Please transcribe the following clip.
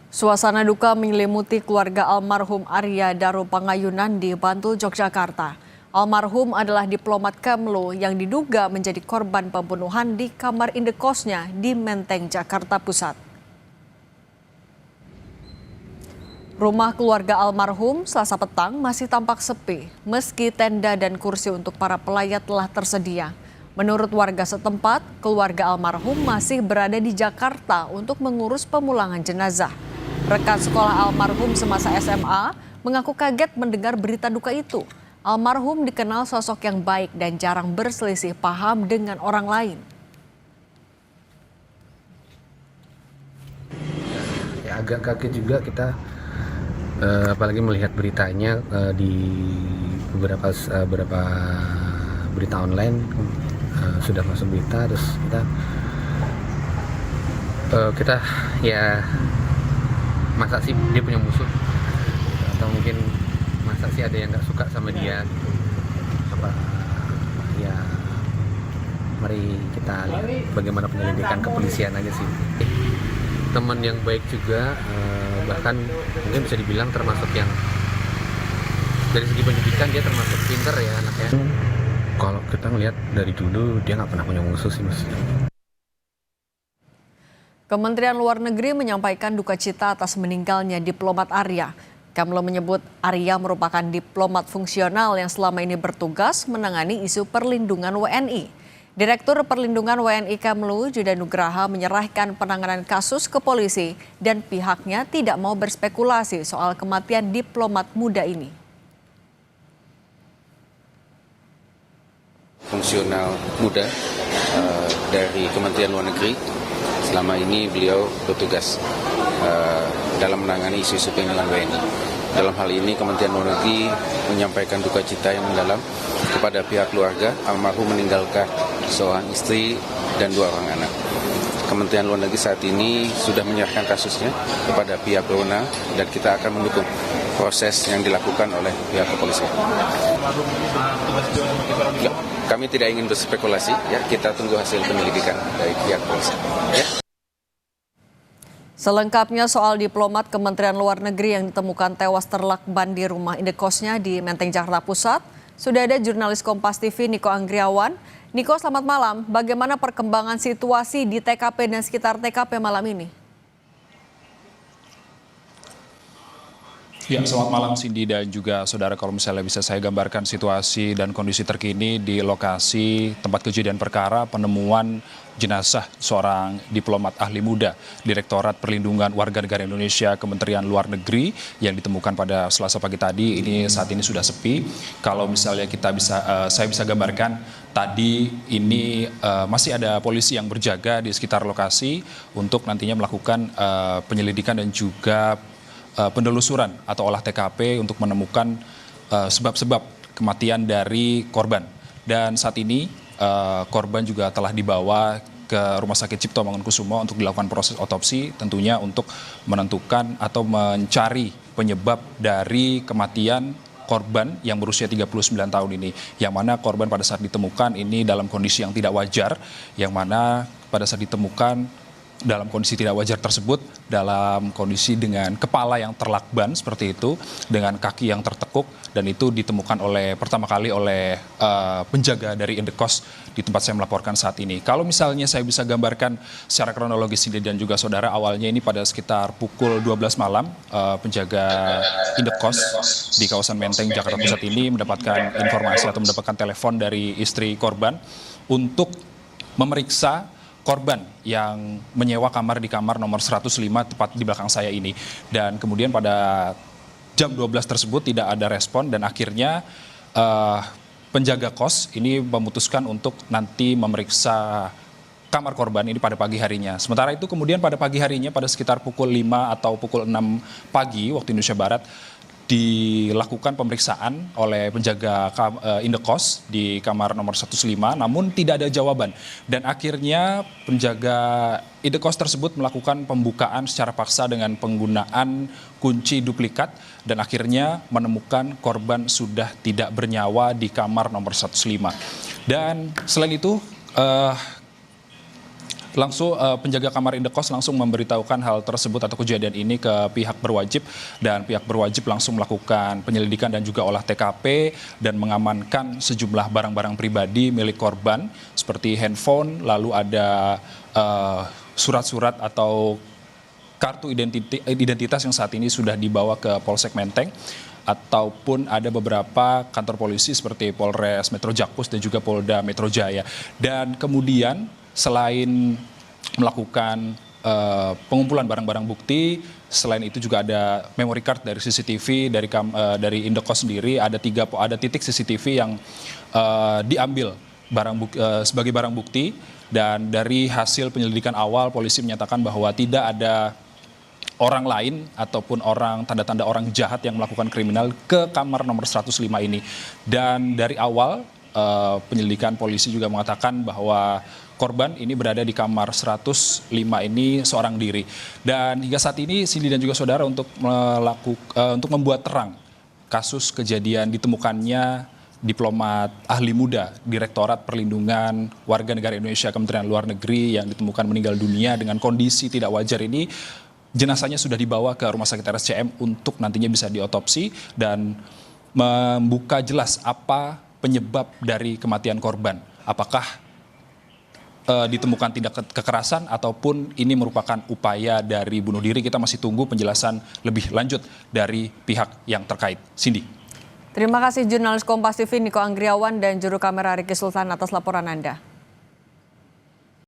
Suasana duka menyelimuti keluarga almarhum Arya Daro Pangayunan di Bantul, Yogyakarta. Almarhum adalah diplomat Kemlu yang diduga menjadi korban pembunuhan di kamar indekosnya di Menteng, Jakarta Pusat. Rumah keluarga almarhum Selasa petang masih tampak sepi, meski tenda dan kursi untuk para pelayat telah tersedia. Menurut warga setempat, keluarga almarhum masih berada di Jakarta untuk mengurus pemulangan jenazah. Rekan sekolah almarhum semasa SMA mengaku kaget mendengar berita duka itu. Almarhum dikenal sosok yang baik dan jarang berselisih paham dengan orang lain. Ya, agak kaget juga kita, apalagi melihat beritanya di beberapa berita online sudah masuk berita, terus kita ya masa sih dia punya musuh, atau mungkin masa sih ada yang nggak suka sama dia gitu. Ya mari kita lihat bagaimana penyelidikan kepolisian aja sih. Teman yang baik juga, bahkan mungkin bisa dibilang termasuk yang dari segi pendidikan dia termasuk pinter ya anaknya. Kalau kita ngelihat dari dulu dia nggak pernah punya musuh sih mas. Kementerian Luar Negeri menyampaikan duka cita atas meninggalnya diplomat Arya. Kemlu menyebut Arya merupakan diplomat fungsional yang selama ini bertugas menangani isu perlindungan WNI. Direktur Perlindungan WNI Kemlu, Judah Nugraha, menyerahkan penanganan kasus ke polisi dan pihaknya tidak mau berspekulasi soal kematian diplomat muda ini. Fungsional muda dari Kementerian Luar Negeri. Selama ini beliau bertugas dalam menangani isu-isu perlindungan WNI. Dalam hal ini Kementerian Luar Negeri menyampaikan duka cita yang mendalam kepada pihak keluarga almarhum meninggalkan seorang istri dan 2 orang anak. Kementerian Luar Negeri saat ini sudah menyerahkan kasusnya kepada pihak berwenang dan kita akan mendukung proses yang dilakukan oleh pihak kepolisian. Kami tidak ingin berspekulasi, ya kita tunggu hasil penyelidikan dari pihak polisi. Ya. Selengkapnya soal diplomat Kementerian Luar Negeri yang ditemukan tewas terlakban di rumah indekosnya di Menteng, Jakarta Pusat, sudah ada jurnalis Kompas TV Niko Anggriawan. Niko, selamat malam. Bagaimana perkembangan situasi di TKP dan sekitar TKP malam ini? Ya, selamat malam Cindy dan juga saudara. Kalau misalnya bisa saya gambarkan situasi dan kondisi terkini di lokasi tempat kejadian perkara penemuan jenazah seorang diplomat ahli muda Direktorat Perlindungan Warga Negara Indonesia Kementerian Luar Negeri yang ditemukan pada Selasa pagi tadi. Ini saat ini sudah sepi. Kalau misalnya saya bisa gambarkan tadi ini masih ada polisi yang berjaga di sekitar lokasi untuk nantinya melakukan penyelidikan dan juga penelusuran atau olah TKP untuk menemukan sebab-sebab kematian dari korban. Dan saat ini korban juga telah dibawa ke Rumah Sakit Cipto Mangunkusumo untuk dilakukan proses otopsi, tentunya untuk menentukan atau mencari penyebab dari kematian korban yang berusia 39 tahun ini. Yang mana korban pada saat ditemukan ini dalam kondisi yang tidak wajar, yang mana pada saat ditemukan dalam kondisi tidak wajar tersebut, dalam kondisi dengan kepala yang terlakban seperti itu, dengan kaki yang tertekuk, dan itu ditemukan pertama kali oleh penjaga dari indekos di tempat saya melaporkan saat ini. Kalau misalnya saya bisa gambarkan secara kronologis ini dan juga saudara, awalnya ini pada sekitar pukul 12 malam, penjaga indekos di kawasan Menteng, Jakarta Pusat ini mendapatkan informasi atau mendapatkan telepon dari istri korban untuk memeriksa korban yang menyewa kamar di kamar nomor 105 tepat di belakang saya ini. Dan kemudian pada jam 12 tersebut tidak ada respon dan akhirnya penjaga kos ini memutuskan untuk nanti memeriksa kamar korban ini pada pagi harinya. Sementara itu kemudian pada pagi harinya pada sekitar pukul 5 atau pukul 6 pagi waktu Indonesia Barat dilakukan pemeriksaan oleh penjaga indekos di kamar nomor 105, namun tidak ada jawaban. Dan akhirnya penjaga indekos tersebut melakukan pembukaan secara paksa dengan penggunaan kunci duplikat dan akhirnya menemukan korban sudah tidak bernyawa di kamar nomor 105. Dan selain itu Langsung penjaga kamar indekos langsung memberitahukan hal tersebut atau kejadian ini ke pihak berwajib, dan pihak berwajib langsung melakukan penyelidikan dan juga olah TKP dan mengamankan sejumlah barang-barang pribadi milik korban seperti handphone, lalu ada surat-surat atau kartu identitas yang saat ini sudah dibawa ke Polsek Menteng, ataupun ada beberapa kantor polisi seperti Polres Metro Jakpus dan juga Polda Metro Jaya. Dan kemudian selain melakukan pengumpulan barang-barang bukti, selain itu juga ada memory card dari CCTV dari Indekos sendiri, ada titik CCTV yang diambil sebagai barang bukti, dan dari hasil penyelidikan awal polisi menyatakan bahwa tidak ada orang lain ataupun tanda-tanda orang jahat yang melakukan kriminal ke kamar nomor 105 ini. Dan dari awal penyelidikan polisi juga mengatakan bahwa korban ini berada di kamar 105 ini seorang diri. Dan hingga saat ini Cindy dan juga saudara untuk membuat terang kasus kejadian ditemukannya diplomat ahli muda Direktorat Perlindungan Warga Negara Indonesia Kementerian Luar Negeri yang ditemukan meninggal dunia dengan kondisi tidak wajar ini, jenazahnya sudah dibawa ke Rumah Sakit RSCM untuk nantinya bisa diotopsi dan membuka jelas apa penyebab dari kematian korban. Apakah ditemukan tindak kekerasan ataupun ini merupakan upaya dari bunuh diri. Kita masih tunggu penjelasan lebih lanjut dari pihak yang terkait. Cindy. Terima kasih jurnalis Kompas TV Niko Anggriawan dan juru kamera Riki Sultan atas laporan Anda.